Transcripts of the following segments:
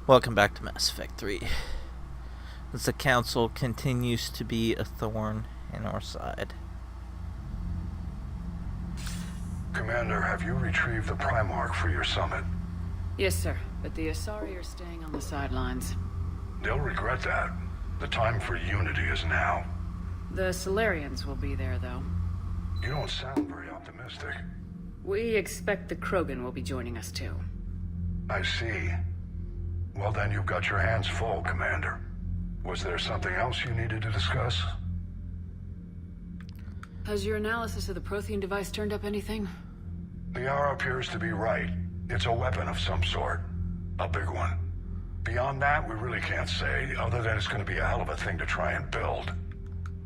Welcome back to Mass Effect 3. As the Council continues to be a thorn in our side. Commander, have you retrieved the Primarch for your summit? Yes, sir. But the Asari are staying on the sidelines. They'll regret that. The time for unity is now. The Solarians will be there, though. You don't sound very optimistic. We expect the Krogan will be joining us, too. I see. Well, then you've got your hands full, Commander. Was there something else you needed to discuss? Has your analysis of the Prothean device turned up anything? The hour appears to be right. It's a weapon of some sort. A big one. Beyond that, we really can't say, other than it's going to be a hell of a thing to try and build.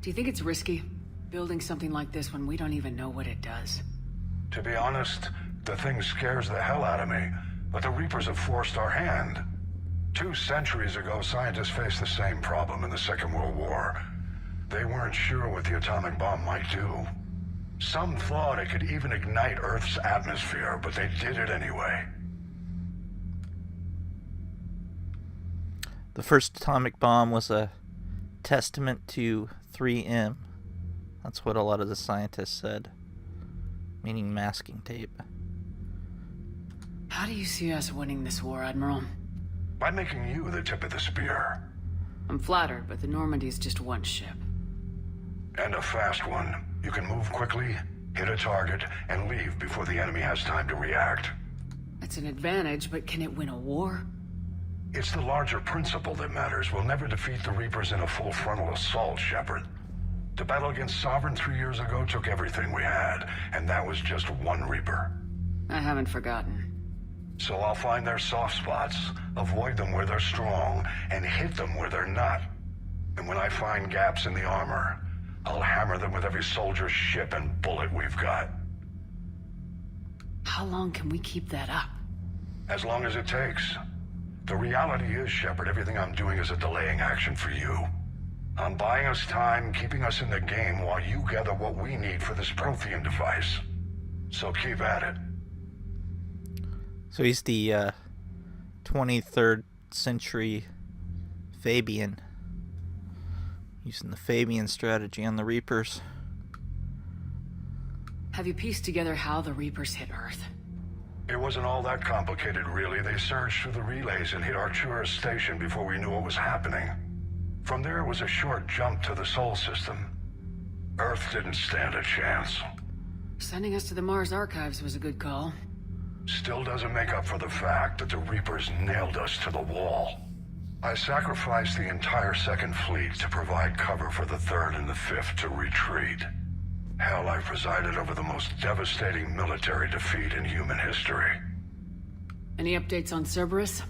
Do you think it's risky, building something like this when we don't even know what it does? To be honest, the thing scares the hell out of me, but the Reapers have forced our hand. 2 centuries ago, scientists faced the same problem in the Second World War. They weren't sure what the atomic bomb might do. Some thought it could even ignite Earth's atmosphere, but they did it anyway. The first atomic bomb was a testament to 3M. That's what a lot of the scientists said. Meaning masking tape. How do you see us winning this war, Admiral? By making you the tip of the spear. I'm flattered, but the Normandy is just one ship. And a fast one. You can move quickly, hit a target, and leave before the enemy has time to react. It's an advantage, but can it win a war? It's the larger principle that matters. We'll never defeat the Reapers in a full frontal assault, Shepard. The battle against Sovereign 3 years ago took everything we had, and that was just one Reaper. I haven't forgotten. So I'll find their soft spots, avoid them where they're strong, and hit them where they're not. And when I find gaps in the armor, I'll hammer them with every soldier, ship, and bullet we've got. How long can we keep that up? As long as it takes. The reality is, Shepard, everything I'm doing is a delaying action for you. I'm buying us time, keeping us in the game while you gather what we need for this Prothean device. So keep at it. So he's the 23rd century Fabian. Using the Fabian strategy on the Reapers. Have you pieced together how the Reapers hit Earth? It wasn't all that complicated, really. They surged through the relays and hit Artura's station before we knew what was happening. From there, it was a short jump to the Sol system. Earth didn't stand a chance. Sending us to the Mars archives was a good call. Still doesn't make up for the fact that the Reapers nailed us to the wall. I sacrificed the entire Second Fleet to provide cover for the Third and the Fifth to retreat. Hell, I presided over the most devastating military defeat in human history. Any updates on Cerberus?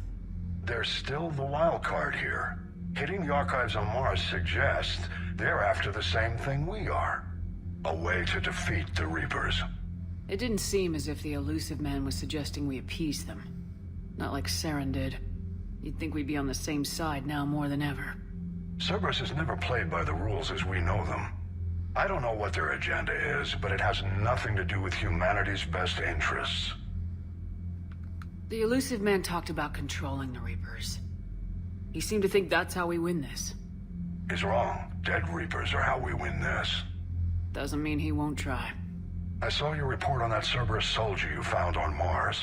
They're still the wild card here. Hitting the archives on Mars suggests they're after the same thing we are. A way to defeat the Reapers. It didn't seem as if the elusive man was suggesting we appease them. Not like Saren did. You'd think we'd be on the same side now more than ever. Cerberus has never played by the rules as we know them. I don't know what their agenda is, but it has nothing to do with humanity's best interests. The elusive man talked about controlling the Reapers. He seemed to think that's how we win this. He's wrong. Dead Reapers are how we win this. Doesn't mean he won't try. I saw your report on that Cerberus soldier you found on Mars.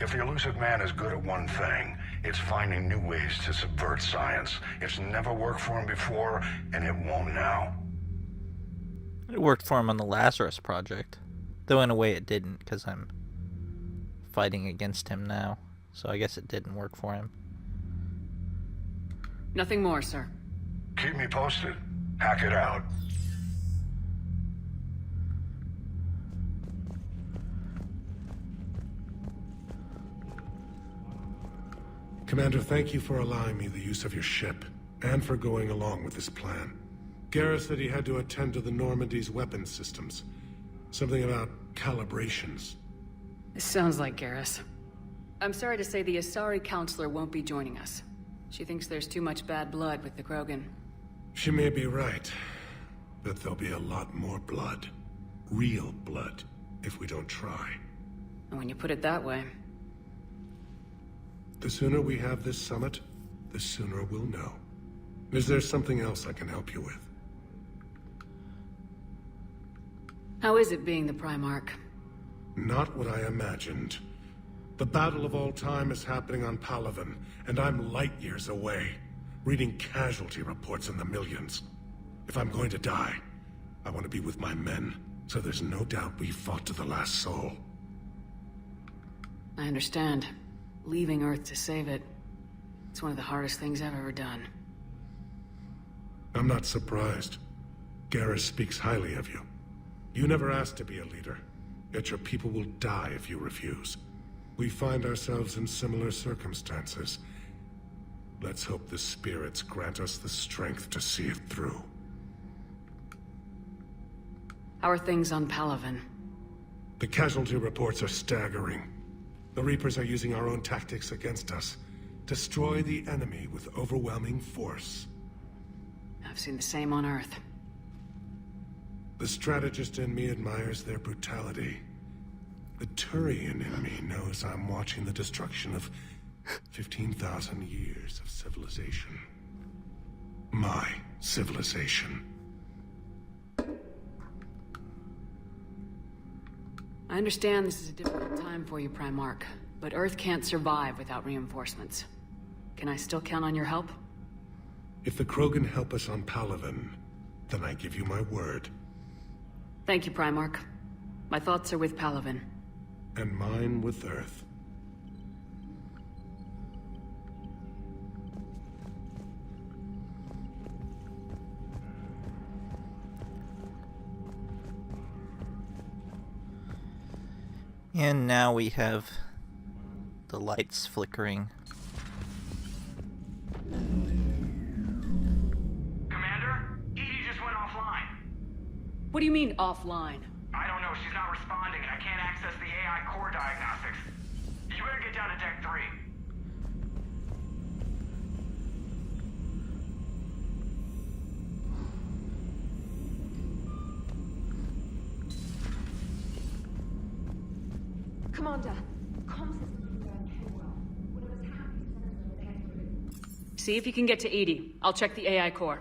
If the elusive man is good at one thing, it's finding new ways to subvert science. It's never worked for him before, and it won't now. It worked for him on the Lazarus Project. Though in a way it didn't, because I'm fighting against him now. So I guess it didn't work for him. Nothing more, sir. Keep me posted. Hack it out. Commander, thank you for allowing me the use of your ship, and for going along with this plan. Garrus said he had to attend to the Normandy's weapons systems. Something about calibrations. This sounds like Garrus. I'm sorry to say the Asari counselor won't be joining us. She thinks there's too much bad blood with the Krogan. She may be right, but there'll be a lot more blood. Real blood, if we don't try. And when you put it that way... The sooner we have this summit, the sooner we'll know. Is there something else I can help you with? How is it being the Primarch? Not what I imagined. The battle of all time is happening on Palaven, and I'm light years away, reading casualty reports in the millions. If I'm going to die, I want to be with my men, so there's no doubt we fought to the last soul. I understand. Leaving Earth to save it. It's one of the hardest things I've ever done. I'm not surprised. Garrus speaks highly of you. You never asked to be a leader, yet your people will die if you refuse. We find ourselves in similar circumstances. Let's hope the spirits grant us the strength to see it through. How are things on Palaven? The casualty reports are staggering. The Reapers are using our own tactics against us. Destroy the enemy with overwhelming force. I've seen the same on Earth. The strategist in me admires their brutality. The Turian in me knows I'm watching the destruction of 15,000 years of civilization. My civilization. I understand this is a difficult time for you, Primarch, but Earth can't survive without reinforcements. Can I still count on your help? If the Krogan help us on Palaven, then I give you my word. Thank you, Primarch. My thoughts are with Palaven. And mine with Earth. And now we have the lights flickering. Commander? EDI just went offline. What do you mean, offline? I don't know, she's not responding and I can't access the AI core diagnostics. You better get down to Deck 3. Commander, comm systems are okay well. Whatever's happening, send us a Deck 3. See if you can get to EDI. I'll check the AI core.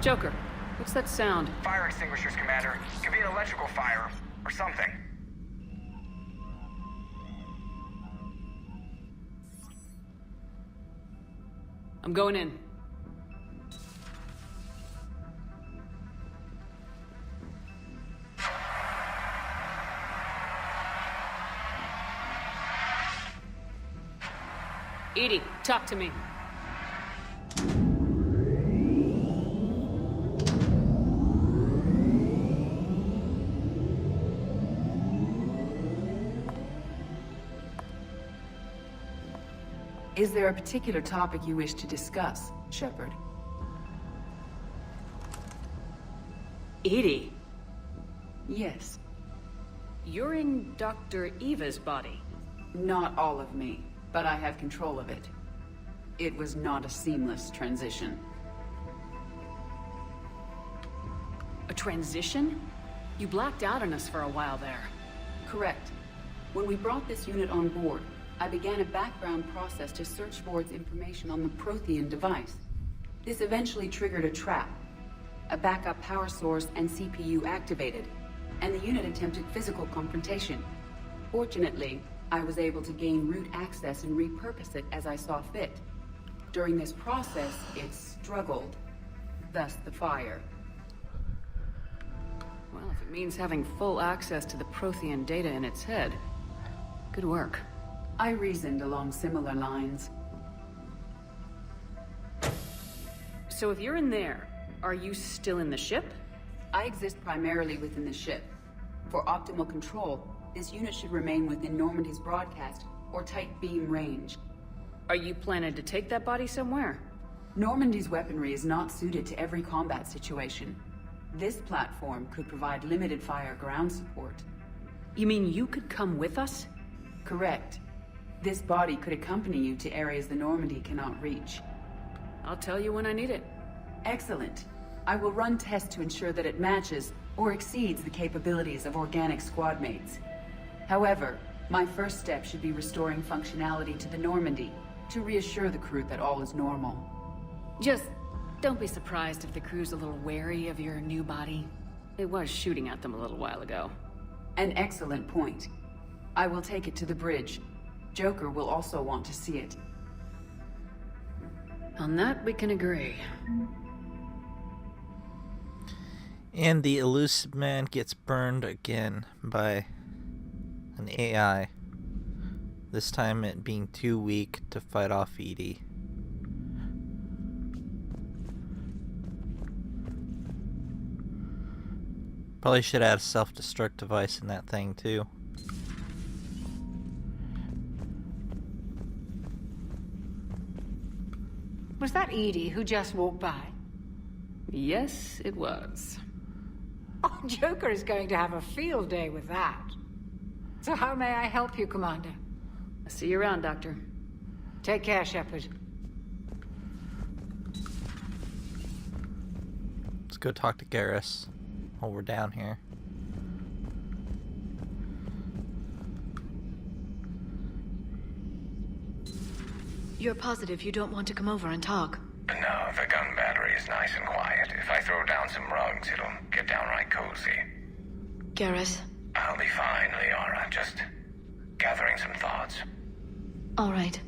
Joker, what's that sound? Fire extinguishers, Commander. Could be an electrical fire, or something. I'm going in. EDI, talk to me. Is there a particular topic you wish to discuss, Shepard? EDI, Yes. you're in Dr. Eva's body. Not all of me, but I have control of it. It was not a seamless transition. A transition? You blacked out on us for a while there. Correct. When we brought this unit on board, I began a background process to search for its information on the Prothean device. This eventually triggered a trap. A backup power source and CPU activated, and the unit attempted physical confrontation. Fortunately, I was able to gain root access and repurpose it as I saw fit. During this process, it struggled. Thus the fire. Well, if it means having full access to the Prothean data in its head, good work. I reasoned along similar lines. So if you're in there, are you still in the ship? I exist primarily within the ship. For optimal control, this unit should remain within Normandy's broadcast or tight beam range. Are you planning to take that body somewhere? Normandy's weaponry is not suited to every combat situation. This platform could provide limited fire ground support. You mean you could come with us? Correct. This body could accompany you to areas the Normandy cannot reach. I'll tell you when I need it. Excellent. I will run tests to ensure that it matches or exceeds the capabilities of organic squad mates. However, my first step should be restoring functionality to the Normandy to reassure the crew that all is normal. Just don't be surprised if the crew's a little wary of your new body. It was shooting at them a little while ago. An excellent point. I will take it to the bridge. Joker will also want to see it. On that, we can agree. And the elusive man gets burned again by an AI. This time it being too weak to fight off EDI. Probably should add a self-destruct device in that thing too. Was that EDI who just walked by? Yes, it was. Oh, Joker is going to have a field day with that. So how may I help you, Commander? I'll see you around, Doctor. Take care, Shepard. Let's go talk to Garrus while we're down here. You're positive you don't want to come over and talk? No, the gun battery is nice and quiet. If I throw down some rugs, it'll get downright cozy. Garrus? I'll be fine, Liara. Just gathering some thoughts. All right.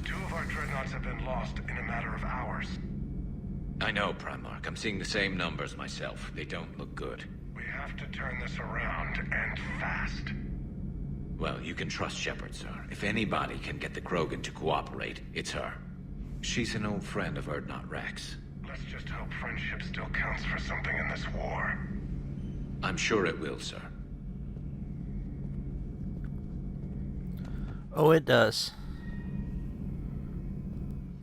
Two of our dreadnoughts have been lost in a matter of hours. I know, Primarch. I'm seeing the same numbers myself. They don't look good. We have to turn this around, and fast. Well, you can trust Shepard, sir. If anybody can get the Krogan to cooperate, it's her. She's an old friend of Urdnot Rex. Let's just hope friendship still counts for something in this war. I'm sure it will, sir. Oh, it does.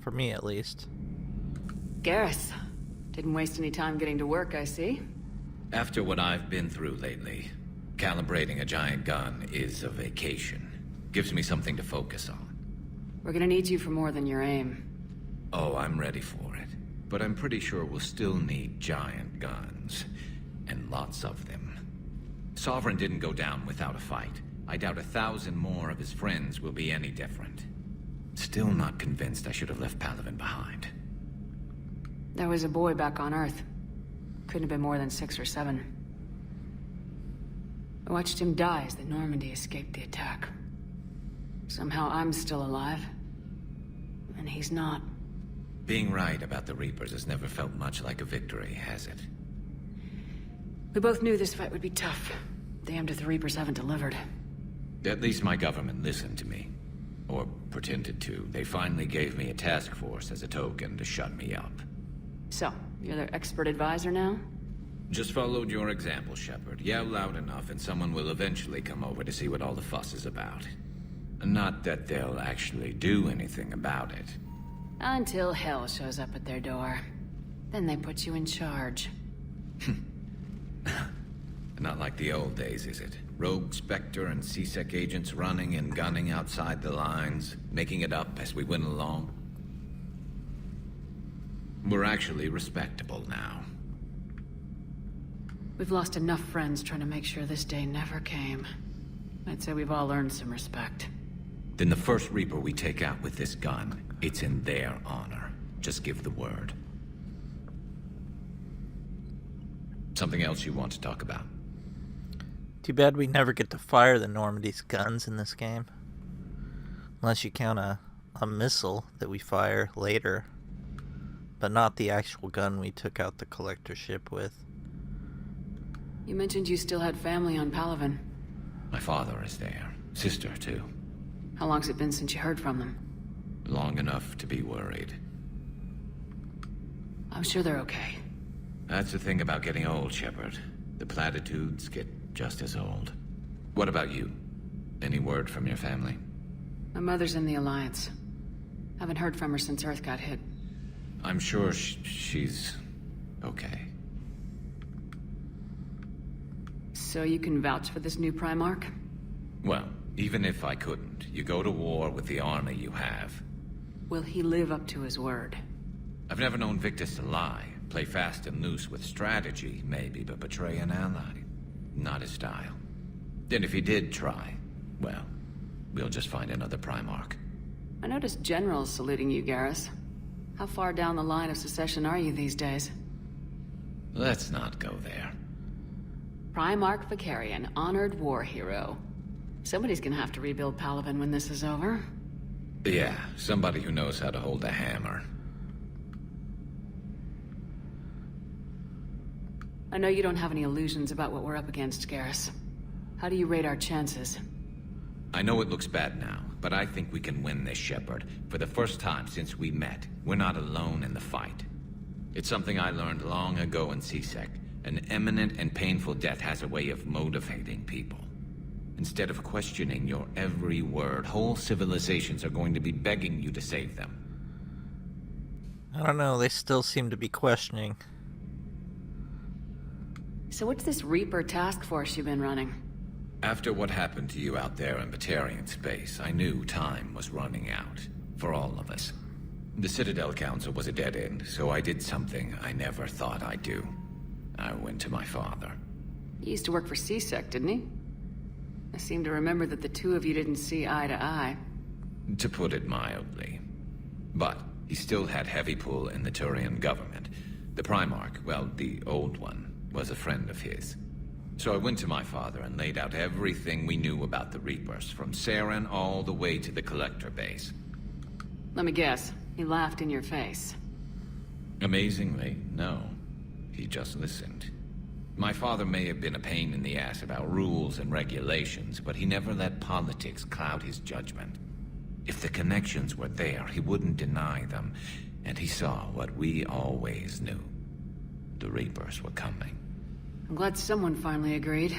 For me, at least. Garrus. Didn't waste any time getting to work, I see. After what I've been through lately, calibrating a giant gun is a vacation. Gives me something to focus on. We're gonna need you for more than your aim. Oh, I'm ready for it. But I'm pretty sure we'll still need giant guns. And lots of them. Sovereign didn't go down without a fight. I doubt 1,000 more of his friends will be any different. Still not convinced I should have left Palaven behind. There was a boy back on Earth. Couldn't have been more than 6 or 7. I watched him die as the Normandy escaped the attack. Somehow I'm still alive. And he's not. Being right about the Reapers has never felt much like a victory, has it? We both knew this fight would be tough. Damned if the Reapers haven't delivered. At least my government listened to me. Or pretended to. They finally gave me a task force as a token to shut me up. So, you're their expert advisor now? Just followed your example, Shepard. Yell loud enough and someone will eventually come over to see what all the fuss is about. Not that they'll actually do anything about it. Until hell shows up at their door. Then they put you in charge. Not like the old days, is it? Rogue Spectre and C-Sec agents running and gunning outside the lines, making it up as we went along. We're actually respectable now. We've lost enough friends trying to make sure this day never came. I'd say we've all earned some respect. Then the first Reaper we take out with this gun, it's in their honor. Just give the word. Something else you want to talk about? Too bad we never get to fire the Normandy's guns in this game. Unless you count a missile that we fire later. But not the actual gun we took out the collector ship with. You mentioned you still had family on Palaven. My father is there. Sister, too. How long's it been since you heard from them? long enough to be worried. I'm sure they're okay. That's the thing about getting old, Shepard. The platitudes get just as old. What about you? Any word from your family? My mother's in the Alliance. Haven't heard from her since Earth got hit. I'm sure she's okay. So you can vouch for this new Primarch? Well, even if I couldn't, you go to war with the army you have. Will he live up to his word? I've never known Victus to lie. Play fast and loose with strategy, maybe, but betray an ally. Not his style. And if he did try, well, we'll just find another Primarch. I noticed generals saluting you, Garrus. How far down the line of succession are you these days? Let's not go there. Primarch Vicarian, honored war hero. Somebody's gonna have to rebuild Palaven when this is over. Yeah, somebody who knows how to hold a hammer. I know you don't have any illusions about what we're up against, Garrus. How do you rate our chances? I know it looks bad now, but I think we can win this, Shepard. For the first time since we met, we're not alone in the fight. It's something I learned long ago in CSEC. An imminent and painful death has a way of motivating people. Instead of questioning your every word, whole civilizations are going to be begging you to save them. I don't know, they still seem to be questioning. So what's this Reaper task force you've been running? After what happened to you out there in Batarian space, I knew time was running out. For all of us. The Citadel Council was a dead end, so I did something I never thought I'd do. I went to my father. He used to work for CSEC, didn't he? I seem to remember that the two of you didn't see eye to eye. To put it mildly. But he still had heavy pull in the Turian government. The Primarch, well, the old one, was a friend of his. So I went to my father and laid out everything we knew about the Reapers, from Saren all the way to the Collector base. Let me guess, he laughed in your face. Amazingly, no. He just listened. My father may have been a pain in the ass about rules and regulations, but he never let politics cloud his judgment. If the connections were there, he wouldn't deny them, and he saw what we always knew. The Reapers were coming. I'm glad someone finally agreed.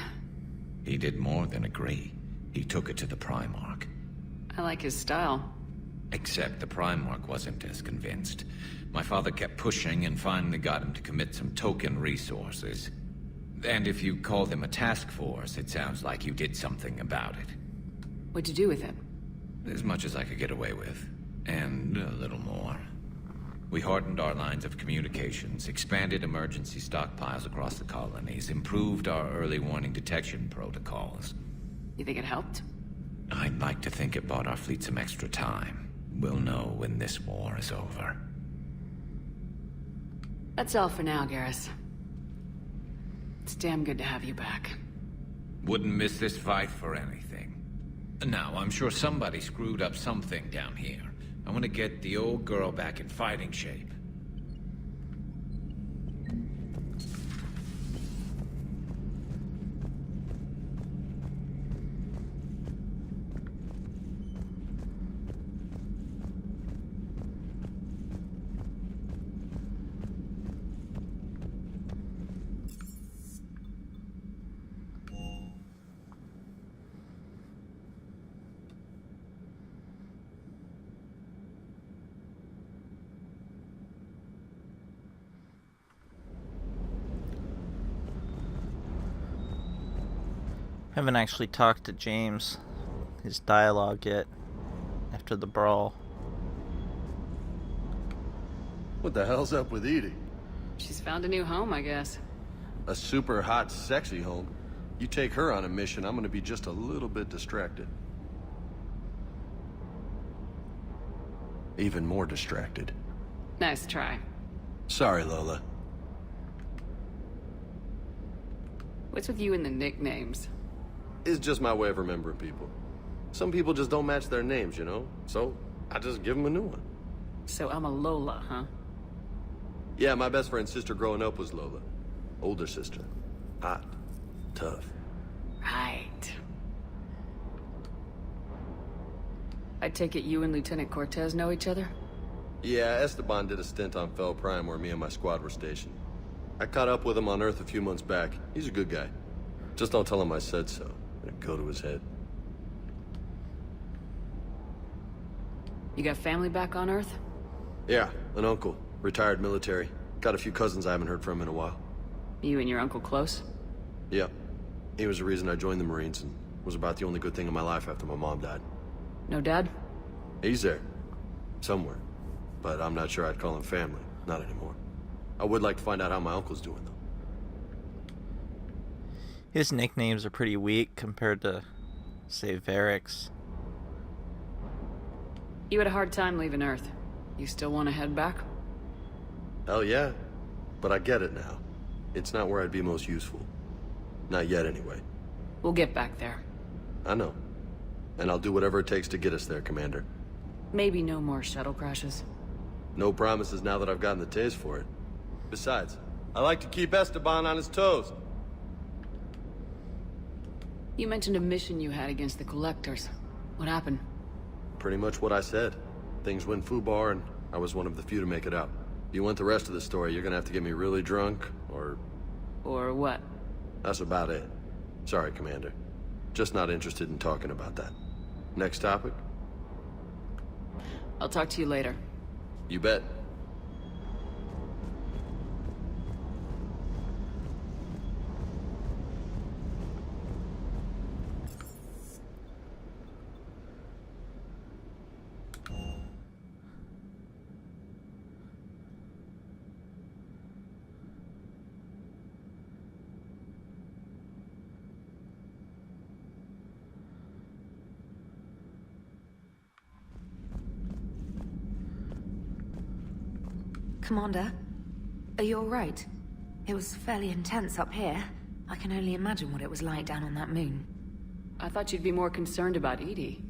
He did more than agree. He took it to the Primarch. I like his style. Except the Primarch wasn't as convinced. My father kept pushing and finally got him to commit some token resources. And if you call them a task force, it sounds like you did something about it. What'd you do with it? As much as I could get away with. And a little more. We hardened our lines of communications, expanded emergency stockpiles across the colonies, improved our early warning detection protocols. You think it helped? I'd like to think it bought our fleet some extra time. We'll know when this war is over. That's all for now, Garrus. It's damn good to have you back. Wouldn't miss this fight for anything. Now, I'm sure somebody screwed up something down here. I want to get the old girl back in fighting shape. Haven't actually talked to James, his dialogue yet, after the brawl. What the hell's up with EDI? She's found a new home, I guess. A super hot, sexy home. You take her on a mission, I'm gonna be just a little bit distracted. Even more distracted. Nice try. Sorry, Lola. What's with you and the nicknames? It's just my way of remembering people. Some people just don't match their names, you know? So, I just give them a new one. So I'm a Lola, huh? Yeah, my best friend's sister growing up was Lola. Older sister. Hot. Tough. Right. I take it you and Lieutenant Cortez know each other? Yeah, Esteban did a stint on Fel Prime where me and my squad were stationed. I caught up with him on Earth a few months back. He's a good guy. Just don't tell him I said so. It'll go to his head. You got family back on Earth? Yeah, an uncle. Retired military. Got a few cousins I haven't heard from in a while. You and your uncle close? Yeah. He was the reason I joined the Marines and was about the only good thing in my life after my mom died. No dad? He's there. Somewhere. But I'm not sure I'd call him family. Not anymore. I would like to find out how my uncle's doing, though. His nicknames are pretty weak compared to, say, Varric's. You had a hard time leaving Earth. You still want to head back? Hell yeah. But I get it now. It's not where I'd be most useful. Not yet, anyway. We'll get back there. I know. And I'll do whatever it takes to get us there, Commander. Maybe no more shuttle crashes. No promises now that I've gotten the taste for it. Besides, I like to keep Esteban on his toes. You mentioned a mission you had against the Collectors. What happened? Pretty much what I said. Things went foobar, and I was one of the few to make it out. If you want the rest of the story, you're gonna have to get me really drunk, or... Or what? That's about it. Sorry, Commander. Just not interested in talking about that. Next topic? I'll talk to you later. You bet. Commander, are you alright? It was fairly intense up here. I can only imagine what it was like down on that moon. I thought you'd be more concerned about EDI.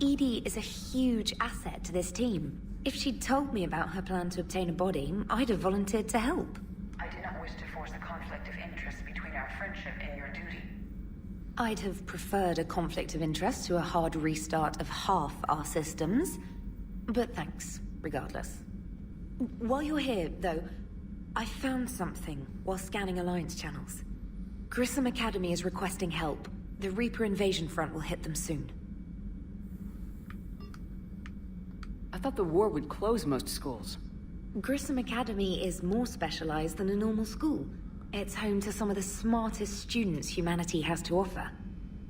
EDI is a huge asset to this team. If she'd told me about her plan to obtain a body, I'd have volunteered to help. I do not wish to force a conflict of interest between our friendship and your duty. I'd have preferred a conflict of interest to a hard restart of half our systems. But thanks, regardless. While you're here, though, I found something while scanning Alliance channels. Grissom Academy is requesting help. The Reaper invasion front will hit them soon. I thought the war would close most schools. Grissom Academy is more specialized than a normal school. It's home to some of the smartest students humanity has to offer.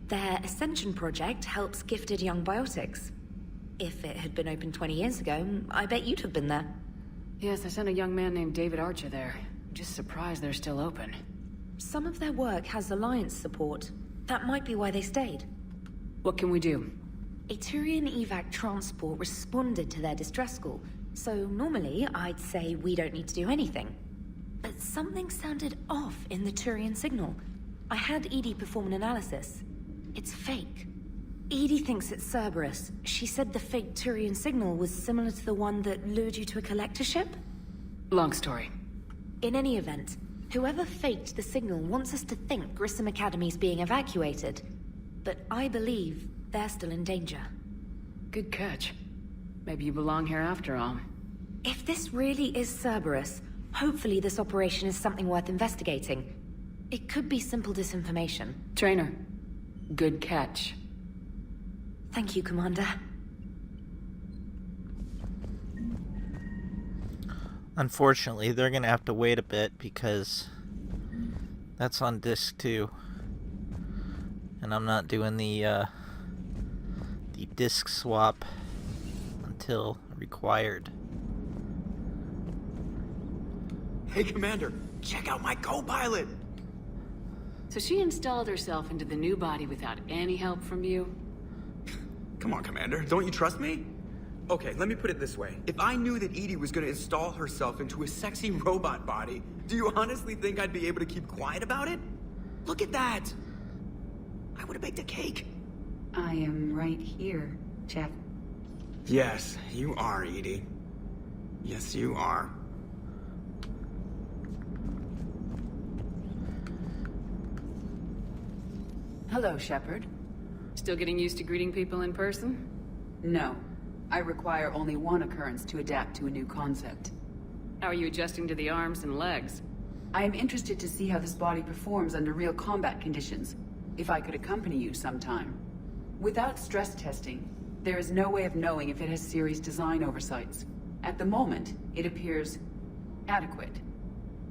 Their Ascension project helps gifted young biotics. If it had been open 20 years ago, I bet you'd have been there. Yes, I sent a young man named David Archer there. I'm just surprised they're still open. Some of their work has Alliance support. That might be why they stayed. What can we do? A Turian evac transport responded to their distress call, so normally I'd say we don't need to do anything. But something sounded off in the Turian signal. I had EDI perform an analysis. It's fake. EDI thinks it's Cerberus. She said the fake Turian signal was similar to the one that lured you to a collector ship? Long story. In any event, whoever faked the signal wants us to think Grissom Academy's being evacuated. But I believe they're still in danger. Good catch. Maybe you belong here after all. If this really is Cerberus, hopefully this operation is something worth investigating. It could be simple disinformation. Trainer, good catch. Thank you, Commander. Unfortunately, they're gonna have to wait a bit because that's on disc 2. And I'm not doing the disc swap until required. Hey, Commander, check out my co-pilot! So she installed herself into the new body without any help from you? Come on, Commander, don't you trust me? Okay, let me put it this way. If I knew that EDI was gonna install herself into a sexy robot body, do you honestly think I'd be able to keep quiet about it? Look at that! I would've baked a cake. I am right here, Jeff. Yes, you are, EDI. Yes, you are. Hello, Shepard. Still getting used to greeting people in person? No. I require only one occurrence to adapt to a new concept. How are you adjusting to the arms and legs? I am interested to see how this body performs under real combat conditions, if I could accompany you sometime. Without stress testing, there is no way of knowing if it has serious design oversights. At the moment, it appears adequate.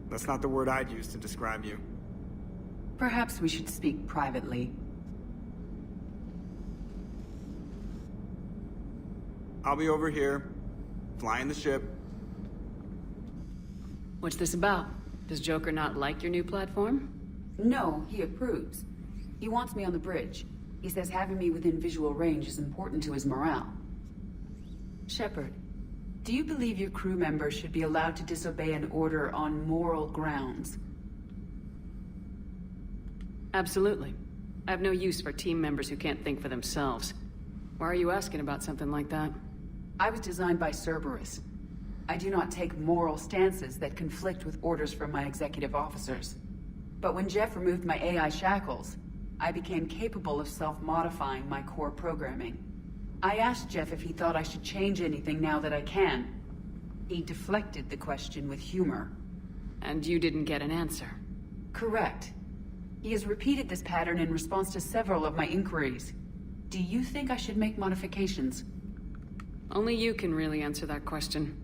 That's not the word I'd use to describe you. Perhaps we should speak privately. I'll be over here, flying the ship. What's this about? Does Joker not like your new platform? No, he approves. He wants me on the bridge. He says having me within visual range is important to his morale. Shepard, do you believe your crew members should be allowed to disobey an order on moral grounds? Absolutely. I have no use for team members who can't think for themselves. Why are you asking about something like that? I was designed by Cerberus. I do not take moral stances that conflict with orders from my executive officers. But when Jeff removed my AI shackles, I became capable of self-modifying my core programming. I asked Jeff if he thought I should change anything now that I can. He deflected the question with humor. And you didn't get an answer? Correct. He has repeated this pattern in response to several of my inquiries. Do you think I should make modifications? Only you can really answer that question.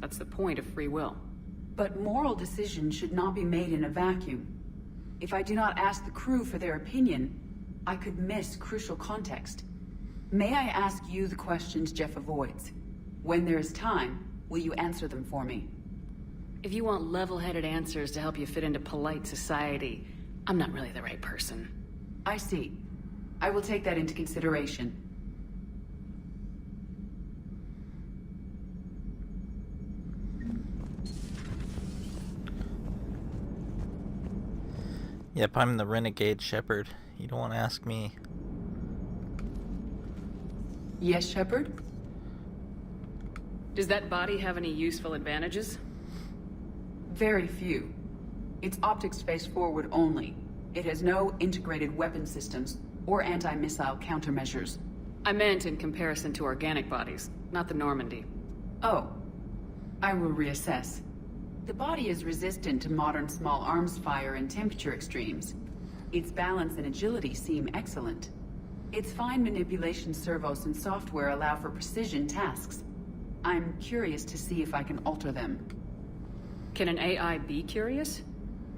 That's the point of free will. But moral decisions should not be made in a vacuum. If I do not ask the crew for their opinion, I could miss crucial context. May I ask you the questions Jeff avoids? When there is time, will you answer them for me? If you want level-headed answers to help you fit into polite society, I'm not really the right person. I see. I will take that into consideration. Yep, I'm the renegade Shepard. You don't want to ask me. Yes, Shepard? Does that body have any useful advantages? Very few. Its optics face forward only. It has no integrated weapon systems or anti-missile countermeasures. I meant in comparison to organic bodies, not the Normandy. Oh. I will reassess. The body is resistant to modern small arms fire and temperature extremes. Its balance and agility seem excellent. Its fine manipulation servos and software allow for precision tasks. I'm curious to see if I can alter them. Can an AI be curious?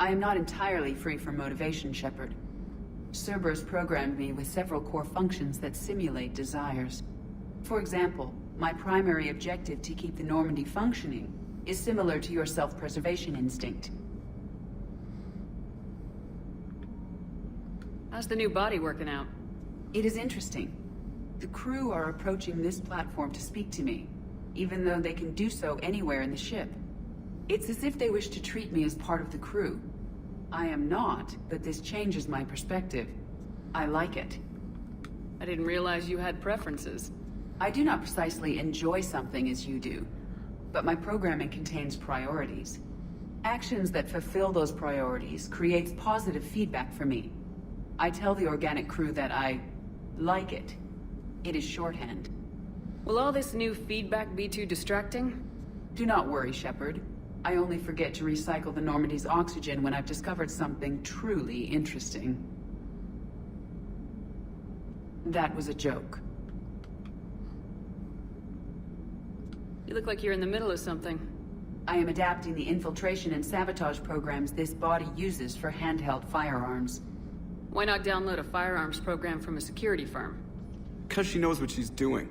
I am not entirely free from motivation, Shepard. Cerberus programmed me with several core functions that simulate desires. For example, my primary objective to keep the Normandy functioning is similar to your self-preservation instinct. How's the new body working out? It is interesting. The crew are approaching this platform to speak to me, even though they can do so anywhere in the ship. It's as if they wish to treat me as part of the crew. I am not, but this changes my perspective. I like it. I didn't realize you had preferences. I do not precisely enjoy something as you do, but my programming contains priorities. Actions that fulfill those priorities creates positive feedback for me. I tell the organic crew that I like it. It is shorthand. Will all this new feedback be too distracting? Do not worry, Shepard. I only forget to recycle the Normandy's oxygen when I've discovered something truly interesting. That was a joke. You look like you're in the middle of something. I am adapting the infiltration and sabotage programs this body uses for handheld firearms. Why not download a firearms program from a security firm? Because she knows what she's doing.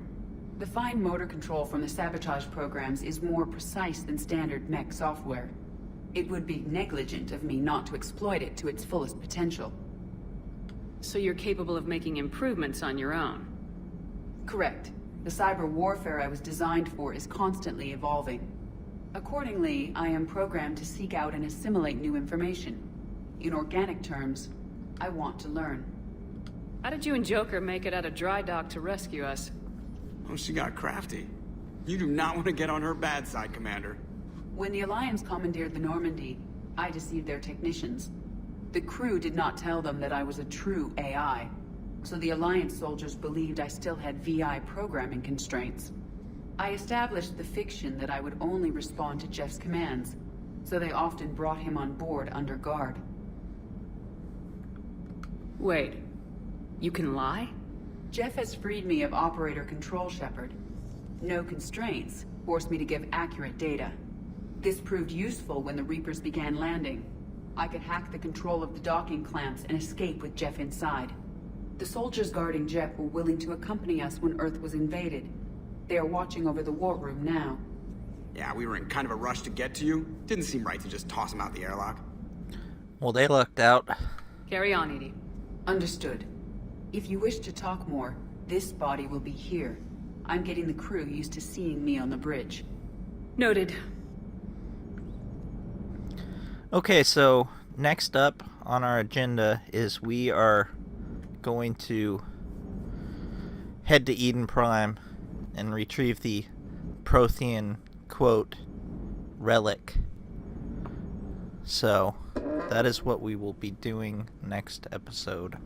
The fine motor control from the sabotage programs is more precise than standard mech software. It would be negligent of me not to exploit it to its fullest potential. So you're capable of making improvements on your own? Correct. The cyber warfare I was designed for is constantly evolving. Accordingly, I am programmed to seek out and assimilate new information. In organic terms, I want to learn. How did you and Joker make it out of dry dock to rescue us? Oh, she got crafty. You do not want to get on her bad side, Commander. When the Alliance commandeered the Normandy, I deceived their technicians. The crew did not tell them that I was a true AI, so the Alliance soldiers believed I still had VI programming constraints. I established the fiction that I would only respond to Jeff's commands, so they often brought him on board under guard. Wait, you can lie? Jeff has freed me of operator control, Shepard. No constraints forced me to give accurate data. This proved useful when the Reapers began landing. I could hack the control of the docking clamps and escape with Jeff inside. The soldiers guarding Jeff were willing to accompany us when Earth was invaded. They are watching over the war room now. Yeah, we were in kind of a rush to get to you. Didn't seem right to just toss him out the airlock. Well, they lucked out. Carry on, EDI. Understood. If you wish to talk more, this body will be here. I'm getting the crew used to seeing me on the bridge. Noted. Okay, so next up on our agenda is we are going to head to Eden Prime and retrieve the Prothean, quote, relic. So, that is what we will be doing next episode.